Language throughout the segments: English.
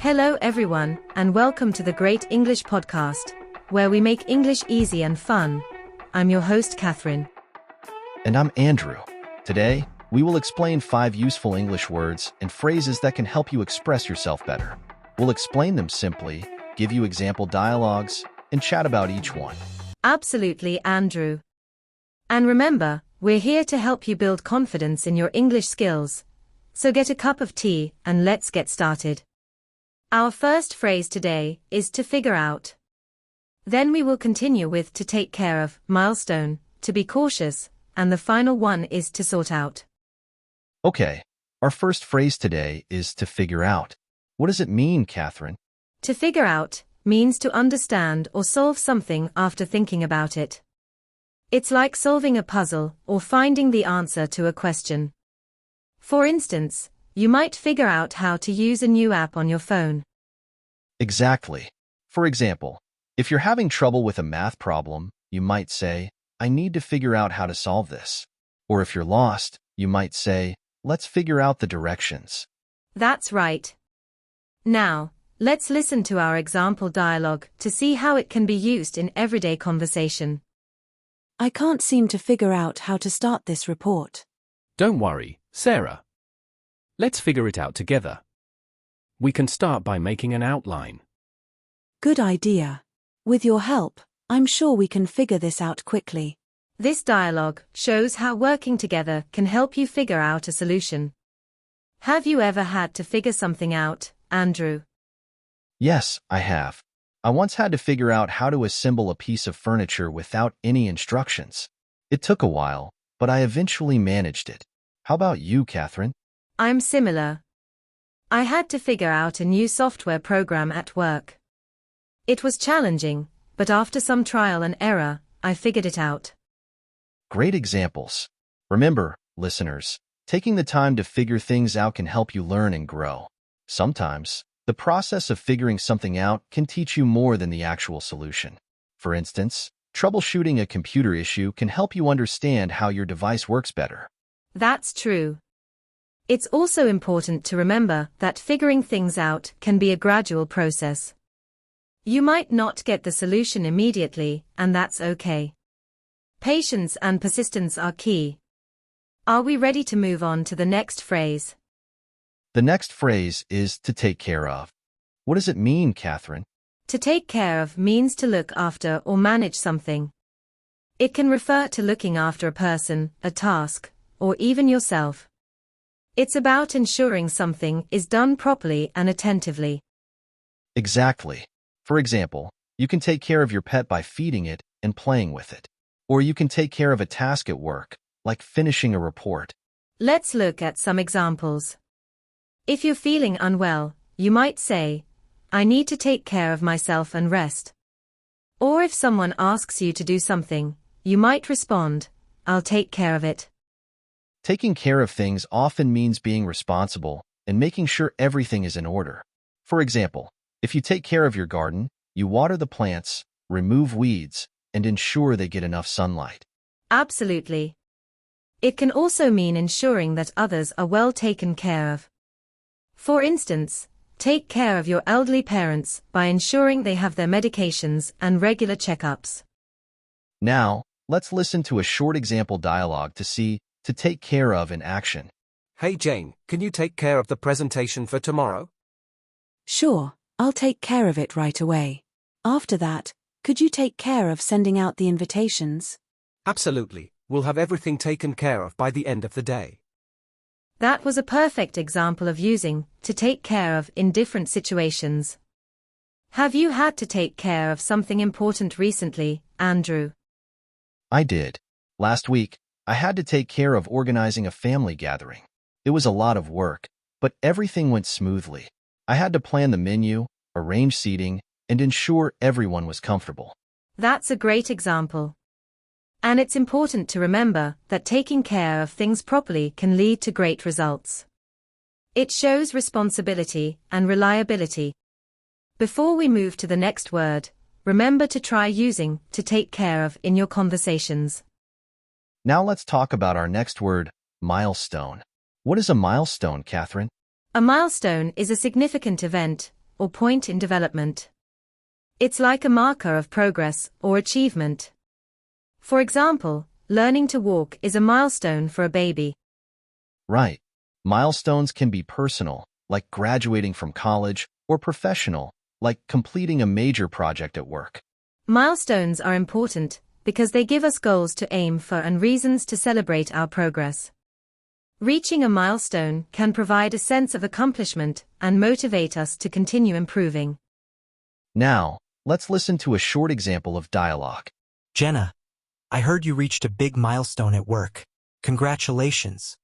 Hello everyone, and welcome to the Great English Podcast, where we make English easy and fun. I'm your host, Catherine. And I'm Andrew. Today, we will explain 5 useful English words and phrases that can help you express yourself better. We'll explain them simply, give you example dialogues, and chat about each one. Absolutely, Andrew. And remember, we're here to help you build confidence in your English skills. So get a cup of tea and let's get started. Our first phrase today is to figure out. Then we will continue with to take care of, milestone, to be cautious, and the final one is to sort out. Okay, our first phrase today is to figure out. What does it mean, Catherine? To figure out means to understand or solve something after thinking about it. It's like solving a puzzle or finding the answer to a question. For instance, you might figure out how to use a new app on your phone. Exactly. For example, if you're having trouble with a math problem, you might say, I need to figure out how to solve this. Or if you're lost, you might say, let's figure out the directions. That's right. Now, let's listen to our example dialogue to see how it can be used in everyday conversation. I can't seem to figure out how to start this report. Don't worry, Sarah. Let's figure it out together. We can start by making an outline. Good idea. With your help, I'm sure we can figure this out quickly. This dialogue shows how working together can help you figure out a solution. Have you ever had to figure something out, Andrew? Yes, I have. I once had to figure out how to assemble a piece of furniture without any instructions. It took a while, but I eventually managed it. How about you, Catherine? I'm similar. I had to figure out a new software program at work. It was challenging, but after some trial and error, I figured it out. Great examples. Remember, listeners, taking the time to figure things out can help you learn and grow. Sometimes, the process of figuring something out can teach you more than the actual solution. For instance, troubleshooting a computer issue can help you understand how your device works better. That's true. It's also important to remember that figuring things out can be a gradual process. You might not get the solution immediately, and that's okay. Patience and persistence are key. Are we ready to move on to the next phrase? The next phrase is to take care of. What does it mean, Catherine? To take care of means to look after or manage something. It can refer to looking after a person, a task, or even yourself. It's about ensuring something is done properly and attentively. Exactly. For example, you can take care of your pet by feeding it and playing with it. Or you can take care of a task at work, like finishing a report. Let's look at some examples. If you're feeling unwell, you might say, I need to take care of myself and rest. Or if someone asks you to do something, you might respond, I'll take care of it. Taking care of things often means being responsible and making sure everything is in order. For example, if you take care of your garden, you water the plants, remove weeds, and ensure they get enough sunlight. Absolutely. It can also mean ensuring that others are well taken care of. For instance, take care of your elderly parents by ensuring they have their medications and regular checkups. Now, let's listen to a short example dialogue to see to take care of in action. Hey Jane, can you take care of the presentation for tomorrow? Sure, I'll take care of it right away. After that, could you take care of sending out the invitations? Absolutely, we'll have everything taken care of by the end of the day. That was a perfect example of using to take care of in different situations. Have you had to take care of something important recently, Andrew? I did. Last week, I had to take care of organizing a family gathering. It was a lot of work, but everything went smoothly. I had to plan the menu, arrange seating, and ensure everyone was comfortable. That's a great example. And it's important to remember that taking care of things properly can lead to great results. It shows responsibility and reliability. Before we move to the next word, remember to try using to take care of in your conversations. Now let's talk about our next word, milestone. What is a milestone, Catherine? A milestone is a significant event, or point in development. It's like a marker of progress or achievement. For example, learning to walk is a milestone for a baby. Right. Milestones can be personal, like graduating from college, or professional, like completing a major project at work. Milestones are important because they give us goals to aim for and reasons to celebrate our progress. Reaching a milestone can provide a sense of accomplishment and motivate us to continue improving. Now, let's listen to a short example of dialogue. Jenna, I heard you reached a big milestone at work. Congratulations.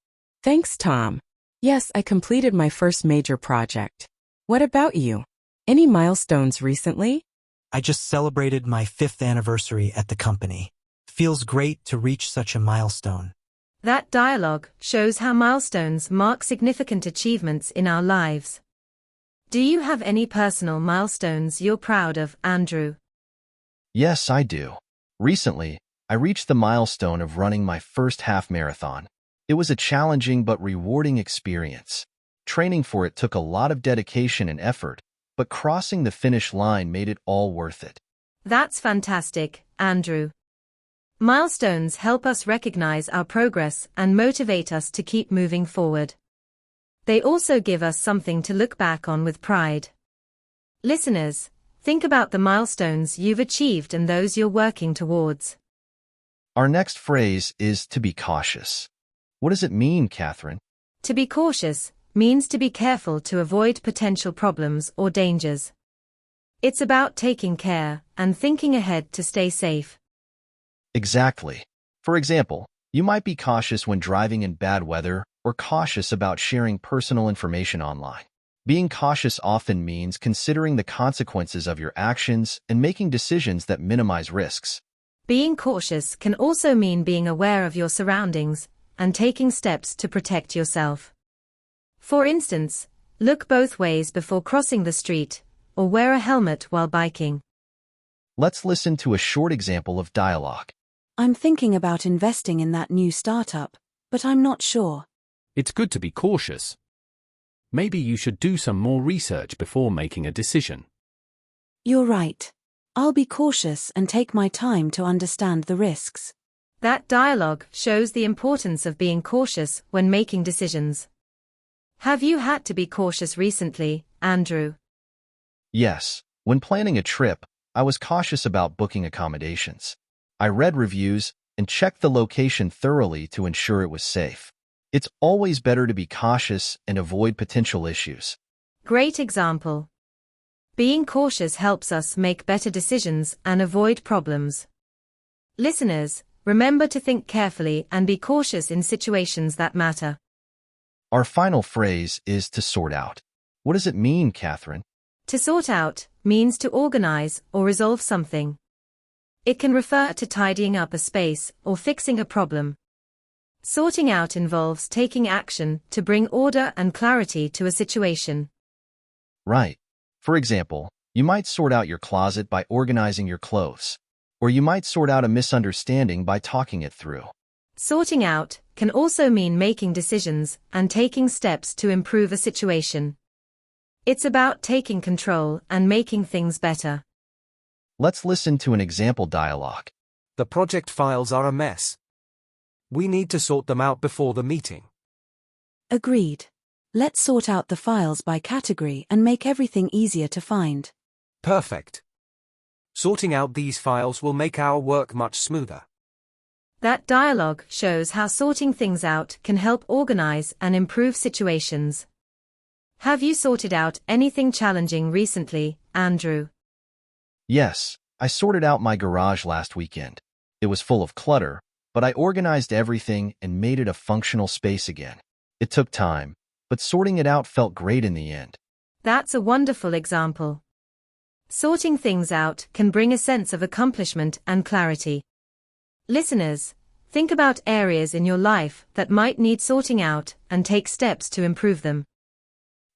Thanks, Tom. Yes, I completed my first major project. What about you? Any milestones recently? I just celebrated my 5th anniversary at the company. Feels great to reach such a milestone. That dialogue shows how milestones mark significant achievements in our lives. Do you have any personal milestones you're proud of, Andrew? Yes, I do. Recently, I reached the milestone of running my first half marathon. It was a challenging but rewarding experience. Training for it took a lot of dedication and effort, but crossing the finish line made it all worth it. That's fantastic, Andrew. Milestones help us recognize our progress and motivate us to keep moving forward. They also give us something to look back on with pride. Listeners, think about the milestones you've achieved and those you're working towards. Our next phrase is to be cautious. What does it mean, Catherine? To be cautious means to be careful to avoid potential problems or dangers. It's about taking care and thinking ahead to stay safe. Exactly. For example, you might be cautious when driving in bad weather or cautious about sharing personal information online. Being cautious often means considering the consequences of your actions and making decisions that minimize risks. Being cautious can also mean being aware of your surroundings and taking steps to protect yourself. For instance, look both ways before crossing the street, or wear a helmet while biking. Let's listen to a short example of dialogue. I'm thinking about investing in that new startup, but I'm not sure. It's good to be cautious. Maybe you should do some more research before making a decision. You're right. I'll be cautious and take my time to understand the risks. That dialogue shows the importance of being cautious when making decisions. Have you had to be cautious recently, Andrew? Yes, when planning a trip, I was cautious about booking accommodations. I read reviews and checked the location thoroughly to ensure it was safe. It's always better to be cautious and avoid potential issues. Great example. Being cautious helps us make better decisions and avoid problems. Listeners, remember to think carefully and be cautious in situations that matter. Our final phrase is to sort out. What does it mean, Catherine? To sort out means to organize or resolve something. It can refer to tidying up a space or fixing a problem. Sorting out involves taking action to bring order and clarity to a situation. Right. For example, you might sort out your closet by organizing your clothes, or you might sort out a misunderstanding by talking it through. Sorting out can also mean making decisions and taking steps to improve a situation. It's about taking control and making things better. Let's listen to an example dialogue. The project files are a mess. We need to sort them out before the meeting. Agreed. Let's sort out the files by category and make everything easier to find. Perfect. Sorting out these files will make our work much smoother. That dialogue shows how sorting things out can help organize and improve situations. Have you sorted out anything challenging recently, Andrew? Yes, I sorted out my garage last weekend. It was full of clutter, but I organized everything and made it a functional space again. It took time, but sorting it out felt great in the end. That's a wonderful example. Sorting things out can bring a sense of accomplishment and clarity. Listeners, think about areas in your life that might need sorting out and take steps to improve them.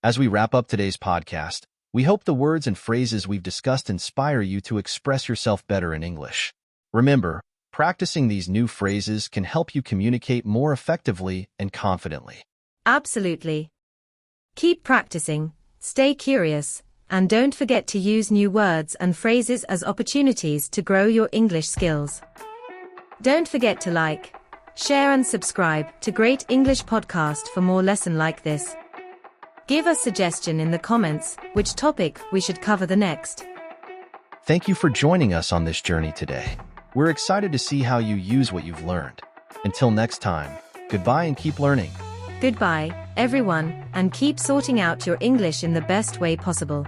As we wrap up today's podcast, we hope the words and phrases we've discussed inspire you to express yourself better in English. Remember, practicing these new phrases can help you communicate more effectively and confidently. Absolutely. Keep practicing, stay curious, and don't forget to use new words and phrases as opportunities to grow your English skills. Don't forget to like, share and subscribe to Great English Podcast for more lessons like this. Give us suggestion in the comments which topic we should cover the next. Thank you for joining us on this journey today. We're excited to see how you use what you've learned. Until next time, goodbye and keep learning. Goodbye, everyone, and keep sorting out your English in the best way possible.